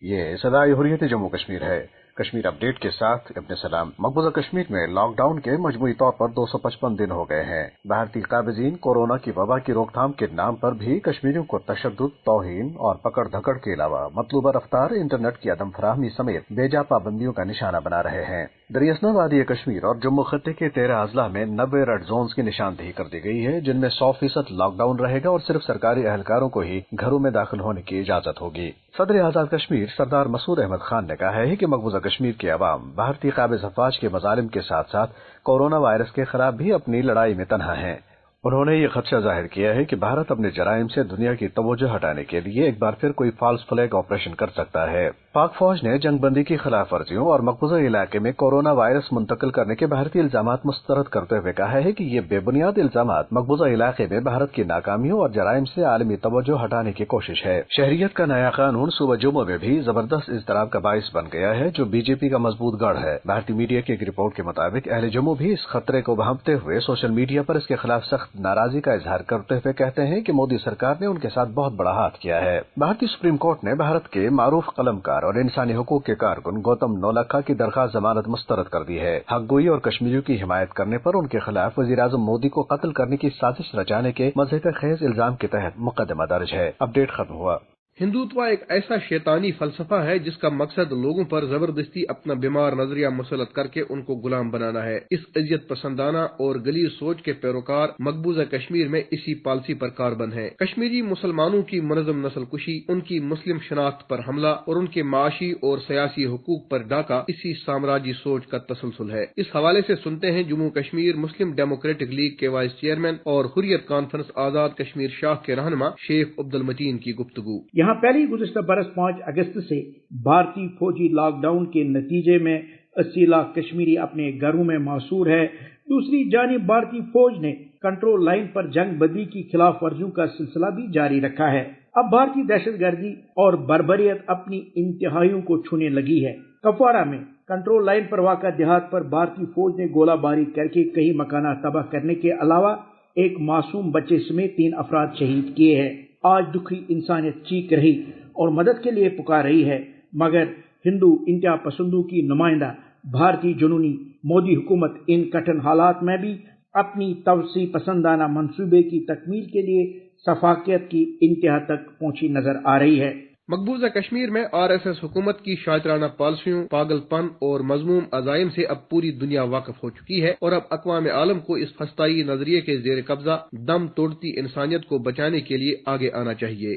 یہ سدائے حریت جموں کشمیر ہے۔ کشمیر اپڈیٹ کے ساتھ ابن سلام۔ مقبوضہ کشمیر میں لاک ڈاؤن کے مجموعی طور پر 255 دن ہو گئے ہیں۔ بھارتی قابضین کورونا کی وبا کی روک تھام کے نام پر بھی کشمیریوں کو تشدد، توہین اور پکڑ دھکڑ کے علاوہ مطلوبہ رفتار انٹرنیٹ کی عدم فراہمی سمیت بے جا پابندیوں کا نشانہ بنا رہے ہیں۔ دریاسنا وادی کشمیر اور جموں خطے کے 13 اضلاع میں 90 ریڈ زونز کی نشاندہی کر دی گئی ہے، جن میں 100% لاک ڈاؤن رہے گا اور صرف سرکاری اہلکاروں کو ہی گھروں میں داخل ہونے کی اجازت ہوگی۔ صدر آزاد کشمیر سردار مسعود احمد خان نے کہا ہے کہ مقبوضہ کشمیر کے عوام بھارتی قابض افواج کے مظالم کے ساتھ ساتھ کورونا وائرس کے خلاف بھی اپنی لڑائی میں تنہا ہیں۔ انہوں نے یہ خدشہ ظاہر کیا ہے کہ بھارت اپنے جرائم سے دنیا کی توجہ ہٹانے کے لیے ایک بار پھر کوئی فالس فلیگ آپریشن کر سکتا ہے۔ پاک فوج نے جنگ بندی کی خلاف ورزیوں اور مقبوضہ علاقے میں کورونا وائرس منتقل کرنے کے بھارتی الزامات مسترد کرتے ہوئے کہا ہے کہ یہ بے بنیاد الزامات مقبوضہ علاقے میں بھارت کی ناکامیوں اور جرائم سے عالمی توجہ ہٹانے کی کوشش ہے۔ شہریت کا نیا قانون صوبہ جموں میں بھی زبردست اضطراب کا باعث بن گیا ہے، جو بی جے پی کا مضبوط گڑھ ہے۔ بھارتی میڈیا کی ایک رپورٹ کے مطابق اہل جموں بھی اس خطرے کو بھانپتے ہوئے سوشل میڈیا پر اس کے خلاف سخت ناراضی کا اظہار کرتے ہوئے کہتے ہیں کہ مودی سرکار نے ان کے ساتھ بہت بڑا ہاتھ کیا ہے۔ بھارتی سپریم کورٹ نے بھارت کے معروف قلمکار اور انسانی حقوق کے کارکن گوتم نولکھا کی درخواست ضمانت مسترد کر دی ہے۔ حق گوئی اور کشمیریوں کی حمایت کرنے پر ان کے خلاف وزیراعظم مودی کو قتل کرنے کی سازش رچانے کے مضحکہ خیز الزام کے تحت مقدمہ درج ہے۔ اپڈیٹ ختم ہوا۔ ہندوتوا ایک ایسا شیطانی فلسفہ ہے جس کا مقصد لوگوں پر زبردستی اپنا بیمار نظریہ مسلط کر کے ان کو غلام بنانا ہے۔ اس اذیت پسندانہ اور غلیظ سوچ کے پیروکار مقبوضہ کشمیر میں اسی پالیسی پر کاربند ہیں۔ کشمیری مسلمانوں کی منظم نسل کشی، ان کی مسلم شناخت پر حملہ اور ان کے معاشی اور سیاسی حقوق پر ڈاکہ اسی سامراجی سوچ کا تسلسل ہے۔ اس حوالے سے سنتے ہیں جموں کشمیر مسلم ڈیموکریٹک لیگ کے وائس چیئرمین اور حریت کانفرنس آزاد کشمیر شاخ کے رہنما شیخ عبد المتین کی گفتگو۔ یہاں پہلی گزشتہ برس 5 اگست سے بھارتی فوجی لاک ڈاؤن کے نتیجے میں 80 لاکھ کشمیری اپنے گھروں میں محصور ہے۔ دوسری جانب بھارتی فوج نے کنٹرول لائن پر جنگ بندی کی خلاف ورزیوں کا سلسلہ بھی جاری رکھا ہے۔ اب بھارتی دہشت گردی اور بربریت اپنی انتہائیوں کو چھونے لگی ہے۔ کپوارہ میں کنٹرول لائن پر واقع دیہات پر بھارتی فوج نے گولہ باری کر کے کئی مکانات تباہ کرنے کے علاوہ ایک معصوم بچے سمیت 3 افراد شہید کیے ہیں۔ آج دکھی انسانیت چیخ رہی اور مدد کے لیے پکار رہی ہے، مگر ہندو انتہا پسندوں کی نمائندہ بھارتی جنونی مودی حکومت ان کٹھن حالات میں بھی اپنی توسیع پسندانہ منصوبے کی تکمیل کے لیے شفافیت کی انتہا تک پہنچی نظر آ رہی ہے۔ مقبوضہ کشمیر میں RSS حکومت کی شاطرانہ پالیسیوں، پاگل پن اور مذموم عزائم سے اب پوری دنیا واقف ہو چکی ہے اور اب اقوام عالم کو اس فسطائی نظریے کے زیر قبضہ دم توڑتی انسانیت کو بچانے کے لیے آگے آنا چاہیے۔